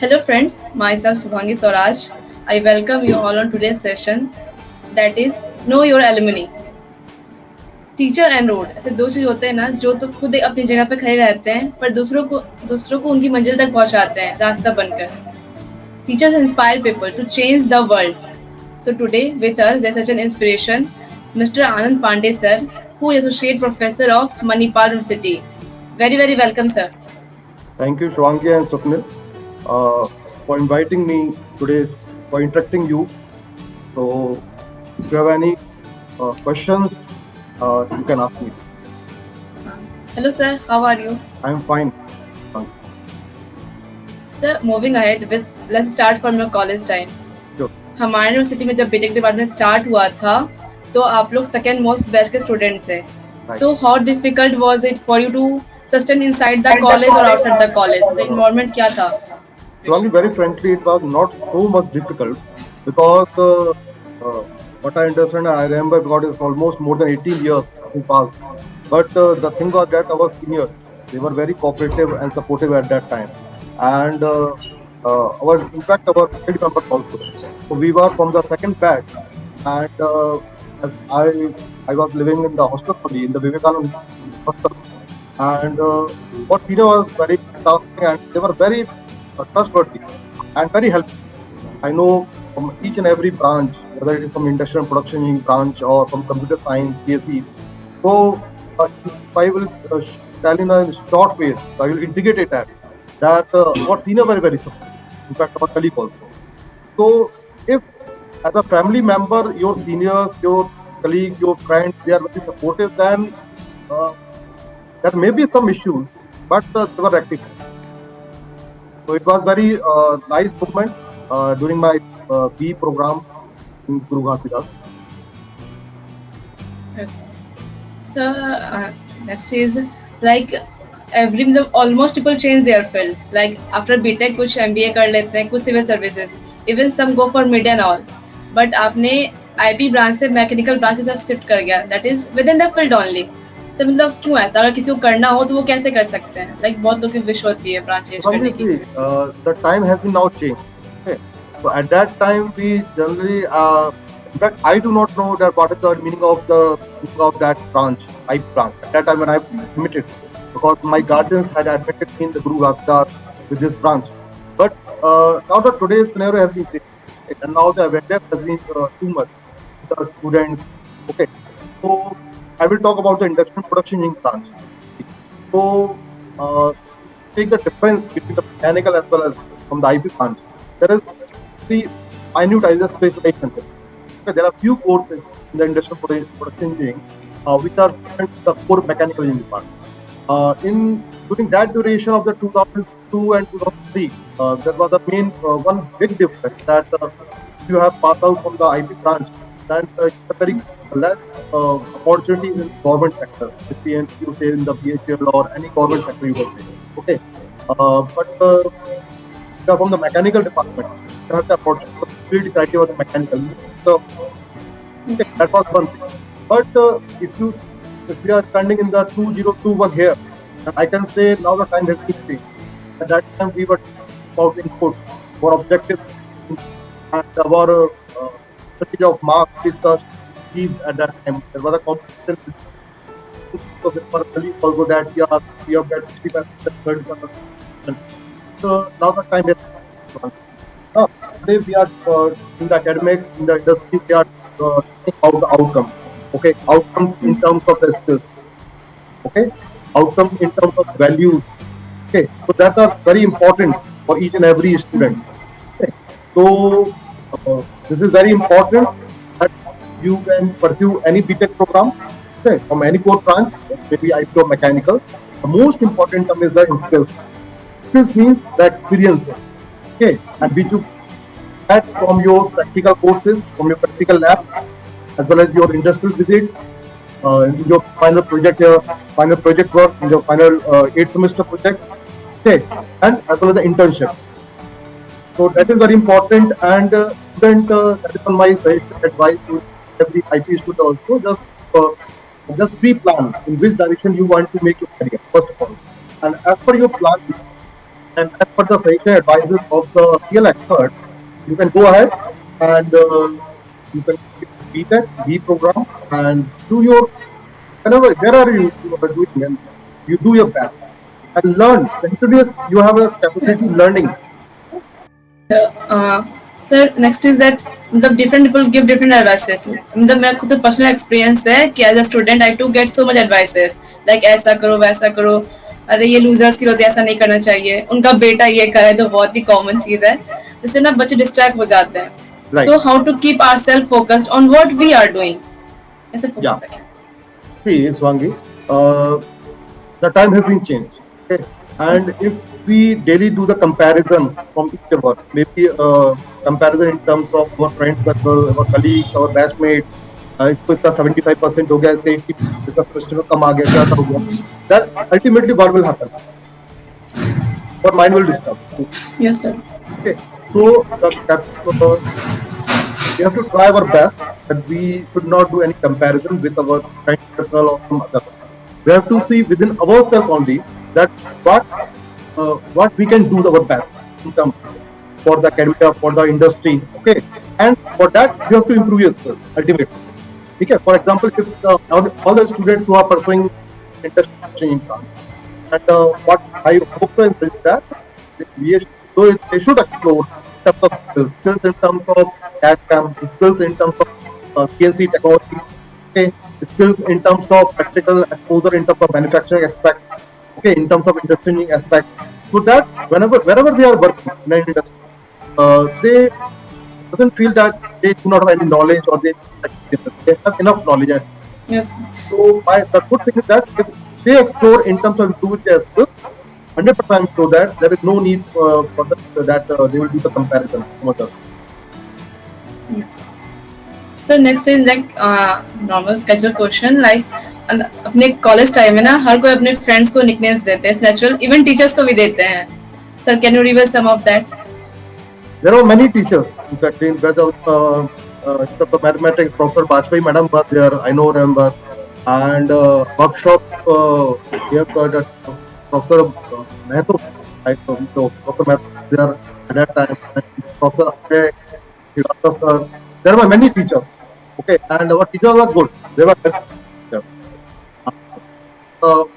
Hello friends, myself Subhangi Swaraj. I welcome you all on today's session that is Know Your Alumni. Teacher and road ऐसे दो चीज होते हैं ना जो तो खुद अपनी जगह पे खड़े रहते हैं पर दूसरों को उनकी मंजिल तक पहुंचाते हैं रास्ता बनकर. Teachers inspire people to change the world. So today with us there's such an inspiration, Mr. Anand Pandey sir, who is associate professor of Manipal University. Very welcome sir. Thank you, Shwangi and Swapnil, for inviting me today, for interacting you. So, if you have any questions, you can ask me. Hello sir, how are you? I'm fine. Sir moving ahead with let's start from your college time. Sure. हमारे university में जब BTech department start हुआ था तो आप लोग second most batch के student थे. So how difficult was it for you to sustain inside the college और outside the college? The environment क्या था? Shwangi, very frankly, it was not so much difficult because what I understand, I remember because it's almost more than 18 years in past. But the thing was that our seniors, they were very cooperative and supportive at that time. And in fact, our faculty members also. So we were from the second batch, and as I was living in the hostel only, in the Vivekananda hostel, and what senior was very fantastic, and they were very trustworthy and very helpful. I know from each and every branch, whether it is from industrial and production engineering branch or from computer science, CSE. So if I will tell in a short way, I will integrate it that our senior were very supportive. In fact, our colleague also. So if as a family member, your seniors, your colleague, your friends, they are very supportive, then there may be some issues, but they were rectified. So it was very nice movement during my BE program in Guru Ghasidas. Yes. So next is like every मतलब almost people change their field. Like after BTech कुछ MBA कर लेते हैं, कुछ civil services, even some go for media and all. But आपने IP branch से mechanical branch की तरफ शिफ्ट कर गया. That is within the field only. तो मतलब क्यों ऐसा? अगर किसी को करना हो तो वो कैसे कर सकते हैं? Like बहुत लोग की विश होती है ब्रांच चेंज करने की. The time has been now changed. Okay. So at that time, we generally, in fact, I do not know that what is the meaning of that branch, I branch. At that time when I admitted, because my guardians had admitted me in the Guru Ghasidas with this branch. But now the today's scenario has been changed, and now the awareness has been too much. The students, okay. So I will talk about the industrial production engineering branch. So take the difference between the mechanical as well as from the IP branch. There is the minute as a specialization. Okay, there are few courses in the industrial production engineering which are different to the core mechanical engineering part. During that duration of the 2002 and 2003, there was a main one big difference that you have passed out from the IP branch, then you have very less opportunities in government sector, if you say in the BHL or any government sector you will say. Okay, but you are from the mechanical department, you have the opportunity criteria of the mechanical. So okay, that was one thing. But if we are standing in the 2021 here, I can say now the time has been changed. At that time we were about inputs for objectives and our percentage of marks is achieved at that time. There was a competition so with our colleagues also that we have got 65%, 35%. So now the time is changed. Today we are in the academics, in the industry, we are thinking about the outcomes. Okay, outcomes in terms of the skills. Okay, outcomes in terms of values. Okay, so that are very important for each and every student. Okay, so this is very important that you can pursue any BTech program. Okay, from any core branch, maybe IT or mechanical. The most important term is the skills. Skills means the experience. Okay, and which you get from your practical courses, from your practical lab, as well as your industrial visits, in your final project work, in your final 8th semester project, okay, and as well as the internship. So that is very important, and student, that is on my advice to every IP student also, just pre-plan in which direction you want to make your career, first of all. And as per your plan, and as per the suggestion advices of the real expert, you can go ahead and you can B.Tech, B program, and do your wherever you are doing, and you do your best and learn. Introduce. You have a capability Yes. in learning. uh, sir next is that मतलब different people give different advices मतलब मेरा खुद personal experience है कि as a student I to get so much advices like ऐसा करो वैसा करो अरे ये लूजर्स की होती है ऐसा नहीं करना चाहिए उनका बेटा ये करे तो बहुत ही कॉमन चीज है जिससे ना बच्चे डिस्ट्रैक्ट हो जाते हैं Right. So how to keep our self focused on what we are doing ऐसे Yeah. फोकस रखें See, Swangi, the time has been changed. Okay? And if we daily do the comparison from each other, maybe comparison in terms of our friend circle, our colleagues, our batchmate, इसको इतना 75% हो गया, इसका 80% इसका semester में कम आ गया, क्या हो गया? That ultimately what will happen? Our mind will disturb. Yes sir Okay, so we have to try our best that we should not do any comparison with our friend circle or some others. We have to see within ourselves only that what we can do our best in terms for the academia, for the industry. Okay, and for that we have to improve yourself ultimately. Okay, for example, if all the students who are pursuing industry in France, and what I hope to is that they should explore skills in terms of CAD/CAM, skills in terms of CNC technology, okay, skills in terms of practical exposure in terms of manufacturing aspect, okay, in terms of engineering aspect, so that wherever they are working in an industry, they doesn't feel that they do not have any knowledge or they have enough knowledge. Yes So the good thing is that if they explore in terms of improving their skills, 100% so that there is no need for that they will do the comparison from others. Sir next is like normal casual question like अपने college time में ना हर कोई अपने friends को nicknames देते हैं natural even teachers को भी देते हैं sir can you reveal some of that There are many teachers. In fact, in the mathematics, Professor Bajpayee Madam was there. I know remember, and workshop we have got Professor Mehto. I know Professor Mehto there at that time. And Professor Ajay, Srivastava sir. There were many teachers. Okay, and our teachers were good. They were very good.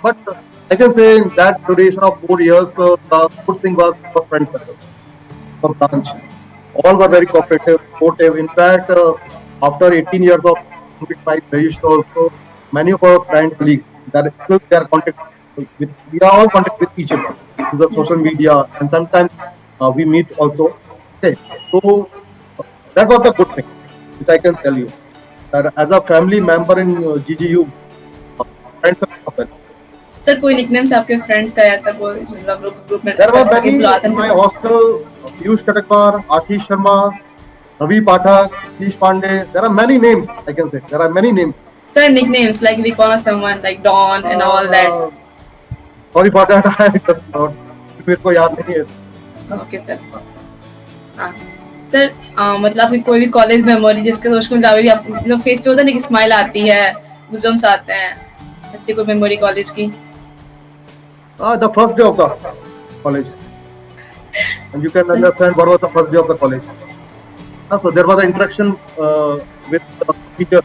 But I can say in that duration of 4 years, the good thing was our friend circle. From branch. All were very cooperative, supportive. In fact, after 18 years of completing my graduation also, many of our friend colleagues that still they are contact with, we are all contact with each other through the social media, and sometimes we meet also. Okay, so that was the good thing, which I can tell you that as a family member in GGU, friends are there. Sir कोई nicknames आपके friends का ऐसा कोई जो मतलब group में There were सब many बुलाते in हैं my hostel. Piyush Katakar, Ashish Sharma, Ravi Pathak, Tish Pandey. There are many names. I can say there are many names. Sir nicknames like we call someone like Don and all that Sorry for that. I just not. मेरे को याद नहीं है. Okay sir हाँ sir मतलब आपकी कोई भी कॉलेज मेमोरी जिसके दोस्त को जावे भी आप मतलब फेस पे होता है ना कि स्माइल आती है गूज़बम्स आते हैं ऐसी कोई मेमोरी कॉलेज की The first day of the college, and you can understand what was the first day of the college. So there was an interaction with the teacher.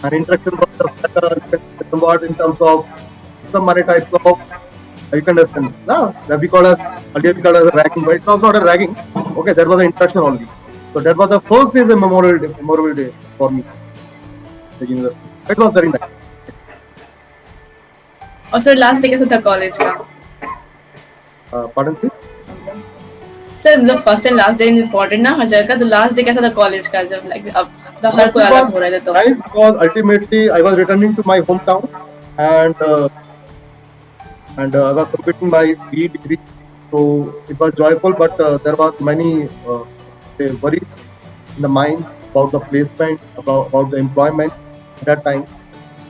An interaction was just like somewhat in terms of some many types of you can understand. No, that we call as earlier we called as a ragging, but it was not a ragging. Okay, that was an interaction only. So that was the first day, a memorable day for me. The university. It was very nice. और sir last day कैसा था college का Pardon please. Sir मतलब first and last day important ना हर जगह का तो last day कैसा था कॉलेज का जब लाइक अब तो हर कोई अलग हो रहे थे तो Nice because ultimately I was returning to my hometown and I was completing my BE degree, so it was joyful. But there was many worries in the mind about the placement, about the employment at that time.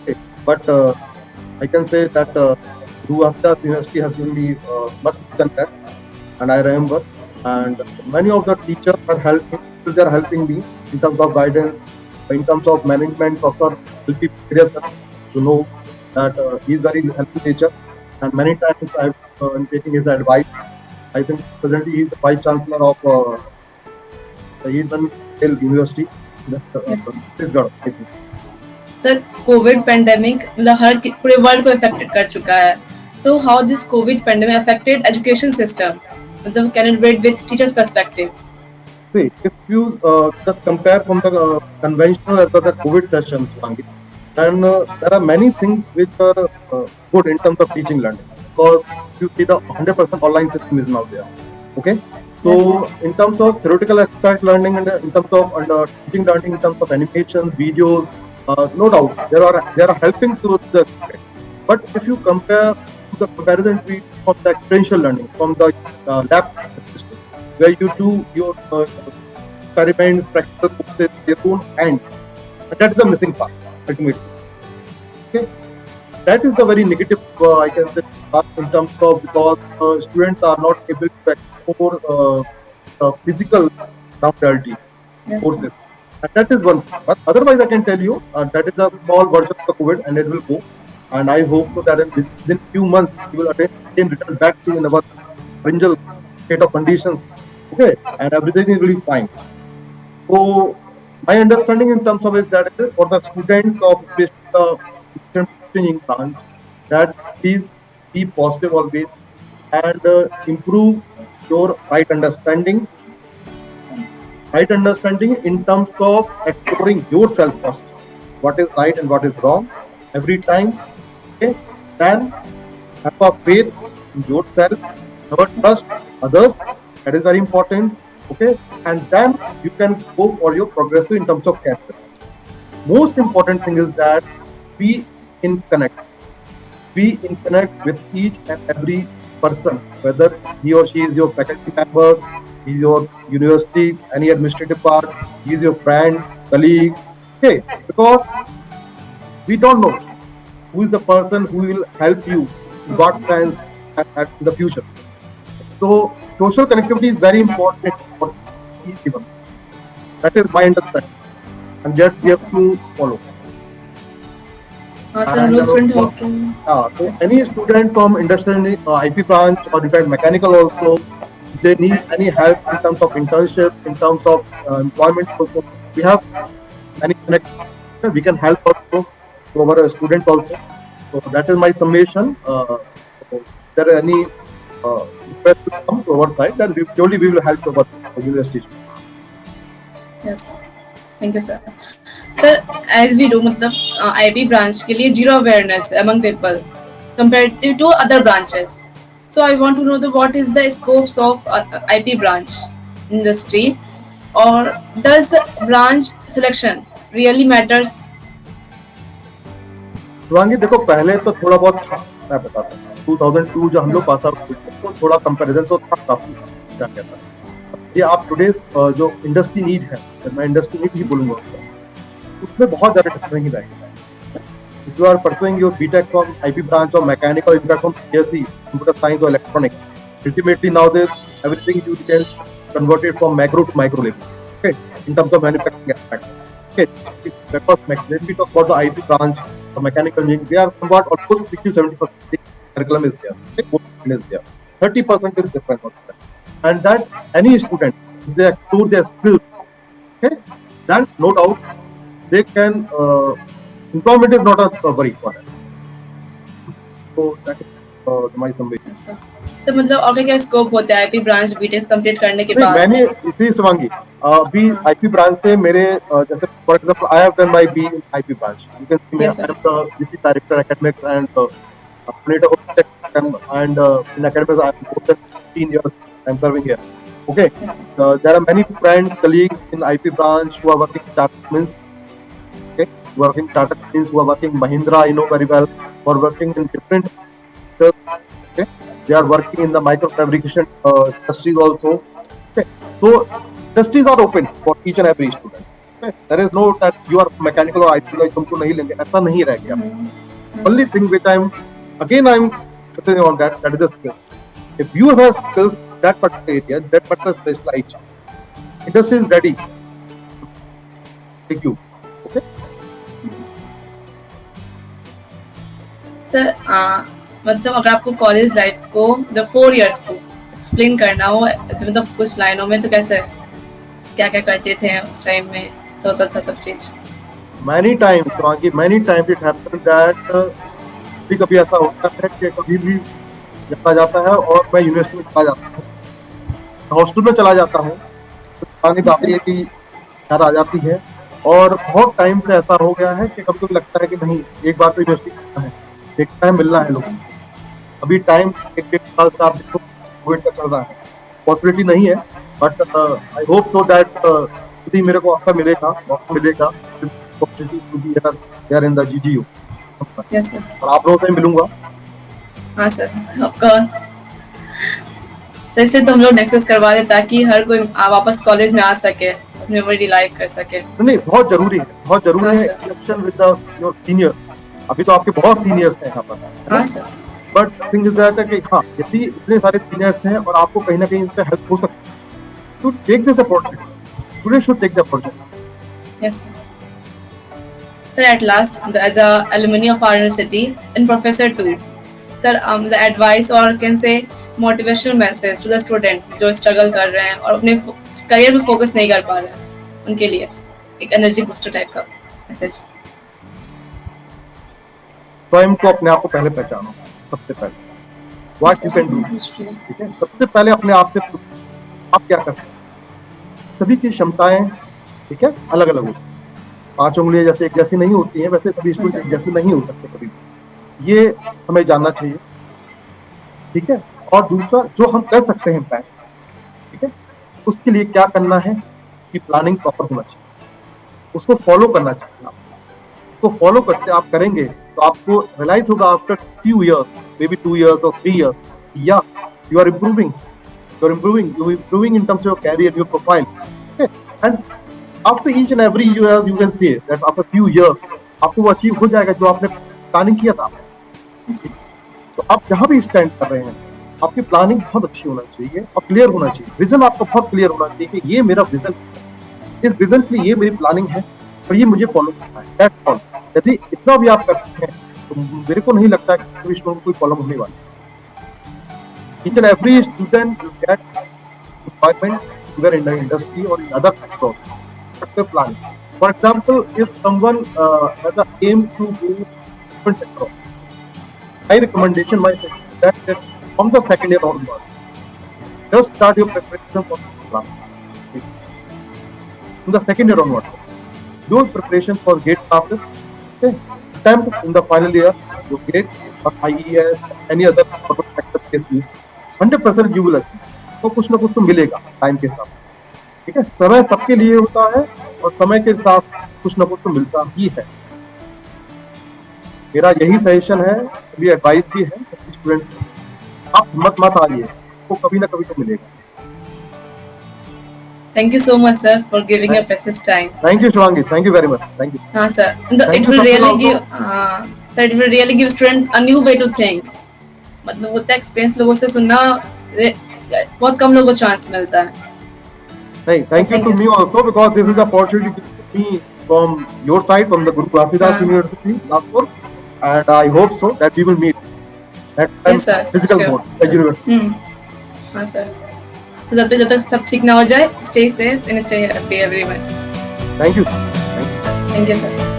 Okay. But I can say that Ruhasta University has given me much than that, and I remember. And many of the teachers are helping. They are helping me in terms of guidance, in terms of management. Professor L.P. Perez to know that he is very helpful nature. and many times I'm taking his advice. I think presently he is the Vice Chancellor of the Eastern Hill University. Yes. Chhattisgarh, I think. Sir COVID pandemic मतलब पूरे world को affected कर चुका है. So how this COVID pandemic affected education system, मतलब can it wait with teachers perspective. See, if you just compare from the conventional as well as the COVID session, Sangeet, then there are many things which are good in terms of teaching learning, because you see the 100% online system is now there. Okay, so Yes. in terms of theoretical aspect learning and in terms of teaching learning, in terms of animations, videos, no doubt they are helping to the student. But if you compare to the comparison from the experiential learning, from the lab system, where you do your experiments, practical courses, your own hand. And that is the missing part, ultimately. Okay, that is the very negative, I can say, part in terms of, because students are not able to explore physical ground reality Yes. courses. And that is one. But otherwise, I can tell you that is a small version of the COVID, and it will go. And I hope so that within few months, we will again return back to our original state of conditions. Okay, and everything will be fine. So my understanding in terms of is that for the students of the teaching branch, that please be positive always and improve your right understanding in terms of exploring yourself first, what is right and what is wrong every time. Okay, then have a faith in yourself, never trust others. That is very important. Okay, and then you can go for your progressive in terms of career. Most important thing is that be in connect with each and every person, whether he or she is your faculty member, he is your university, any administrative part, he is your friend, colleague. Okay, because we don't know who is the person who will help you in what sense at the future. So social connectivity is very important for each given. That is my understanding, and that we have to follow. Sir And no student working. so any student from industrial IP branch or in fact mechanical also, if they need any help in terms of internship, in terms of employment also, we have any connection, we can help also to our student also. So that is my summation. So if there are any request to come to our side, then we will help our university. Yes thank you sir. Sir as we do मतलब IP branch के लिए zero awareness among people comparative to other branches. So I want to know the what is the scopes of IP branch industry, और does branch selection really matters. Shivangi देखो, पहले तो थोड़ा बहुत था, मैं बताता हूँ 2002 जो हम लोग पास आउट हुए तो थोड़ा कंपैरिजन तो था काफी. क्या कहता है ये आप टुडे जो इंडस्ट्री नीड है, मैं इंडस्ट्री नीड ही बोलूंगा, उसमें बहुत ज्यादा डिफरेंस नहीं रहेगा. If you are pursuing your BTech from IP branch और mechanical in fact from CSE computer science और electronics, ultimately now there everything you can convert it from macro to micro level. Okay, in terms of manufacturing aspect. Okay, because when we talk about the IT branch or mechanical engineering, they are somewhat almost 60-70% curriculum is there. Okay, both is there. 30% is different. And that any student, if they explore their skills, okay, then no doubt they can, employment is not a worry for them. So that is my summation. Sir मतलब और क्या scope होता है IP branch BTech complete करने के बाद. मैंने इसी शिवांगी भी आईपी ब्रांच से मेरे जैसे for example I have done my B in IP branch. You can see me as the deputy director academics and coordinator of tech and in academics I am more than 15 years I am serving here. Okay, there are many friends, colleagues in IP branch who are working in Tata Means. Okay, working Tata Means, who are working Mahindra, you know very well, who are working in different sectors. Okay, they are working in the micro fabrication industries also. Okay, so industries are open for each and every student. Okay, there is no that you are mechanical or IT like तुमको नहीं लेंगे, ऐसा नहीं रह गया. Only thing which I'm focusing on that is the skill. If you have skills that particular area, that particular specialized, industry is ready to take you. Okay. Sir मतलब अगर आपको कॉलेज लाइफ को द 4 इयर्स को explain करना हो मतलब कुछ लाइनों में, तो कैसे, क्या क्या करते थे उस टाइम में, ऐसा होता था सब चीज? Many times, Shivangi, many times it happens that कभी कभी ऐसा होता है कि कभी भी चला जाता है और मैं यूनिवर्सिटी में चला जाता हूँ, हॉस्टल में चला जाता हूँ, तो पुरानी बात ये कि याद आ जाती है। और बहुत टाइम से ऐसा हो गया है कि कभी कभी लगता है कि नहीं, एक बार तो यूनिवर्सिटी जाना है, देखना है, मिलना है लोग। अभी टाइम 1-1.5 साल से आप देखो कोविड का चल रहा है, पॉसिबिलिटी नहीं है, but I hope so that यदि मेरे को अवसर मिलेगा, मौका मिलेगा, opportunity to be there in the GGU, yes sir. और आप लोगों से मिलूंगा। हाँ सर, ऑफ कोर्स सर, इससे तो हम लोग डिस्कस करवा दें ताकि हर कोई वापस कॉलेज में आ सके, अपनी मेमोरी लाइव कर सके। नहीं, बहुत जरूरी है, बहुत जरूरी हाँ है sir. Interaction with your senior. अभी तो आपके बहुत सीनियर्स हैं यहाँ पर, हाँ sir. But thing is that कि हाँ, यदि इतने सारे सीनियर्स हैं और आपको कहीं ना कहीं इनसे हेल्प हो सकती है, तो take this opportunity, student should take the opportunity. Yes, sir. Sir, at last, as a alumni of our university and professor too, sir, the advice or can say motivational message to the student जो struggle कर रहे हैं और अपने career में focus नहीं कर पा रहे हैं, उनके लिए एक एनर्जी बूस्टर टाइप का मैसेज। स्वयं को, अपने आप को पहले पहचानो, सबसे पहले व्हाट यू कैन डू। ठीक है, सबसे पहले अपने आप से पूछो आप क्या कर सकते हैं। सभी की क्षमताएं, ठीक है, अलग अलग होती हैं। 5 उंगलियां जैसे एक जैसी नहीं होती हैं, वैसे सभी स्टूडेंट एक जैसे नहीं हो सकते कभी भी। ये हमें जानना चाहिए, ठीक है। और दूसरा, जो हम कर सकते हैं बेस्ट, ठीक है, उसके लिए क्या करना है कि प्लानिंग प्रॉपर होना चाहिए, उसको फॉलो करना चाहिए। आप उसको फॉलो करते आप करेंगे तो आपको रियलाइज होगा after few years, may be 2 years or 3 years, या you are improving, you are improving in terms of your career, your profile, okay? And after each and every years you can say that after few years आपको वो achieve हो जाएगा जो आपने planning किया था। तो आप जहाँ भी स्टैंड कर रहे हैं, आपकी प्लानिंग बहुत अच्छी होना चाहिए और क्लियर होना चाहिए। विजन आपका बहुत क्लियर होना चाहिए कि ये मेरा विजन, इस विजन के लिए ये मेरी प्लानिंग है और ये मुझे फॉलो करना है, दैट्स ऑल। यदि इतना भी आप करते हैं तो मेरे को नहीं लगता कि स्टूडेंट को कोई प्रॉब्लम होने वाली। Each and every student will get employment either in the industry or in other sectors. But the plan. For example, if someone has an aim to go different sector, my recommendation, my suggestion that from the second year onwards, just start your preparation for the class. From the second year onwards, do preparations for GATE classes. Okay, attempt in the final year, your GATE or IES, any other sector case list. 100% you will achieve. तो कुछ ना कुछ तो मिलेगा time के साथ, ठीक है। समय सबके लिए होता है और समय के साथ कुछ ना कुछ तो मिलता ही है। मेरा यही सजेशन है, मेरी एडवाइस भी है स्टूडेंट्स को, आप हिम्मत मत हारिए, तो कभी ना कभी तो मिलेगा। Thank you so much, sir, for giving your precious time. Thank you, Shivangi. Thank you very much. Thank you. हाँ sir, Thank it you, will Sapna really also. give sir, it will really give student a new way to think. मतलब होता है experience लोगों से सुनना, बहुत कम लोगों को चांस मिलता है। नहीं, thank you to me also because this is an opportunity to me from your side, from the Guru Klasidas University, Nagpur, and I hope so that we will meet next time, Yes, sir. physical Sure. mode at university. हाँ sir, तो जब तक सब ठीक ना हो जाए, stay safe and stay happy everyone. Thank you. Thank you sir.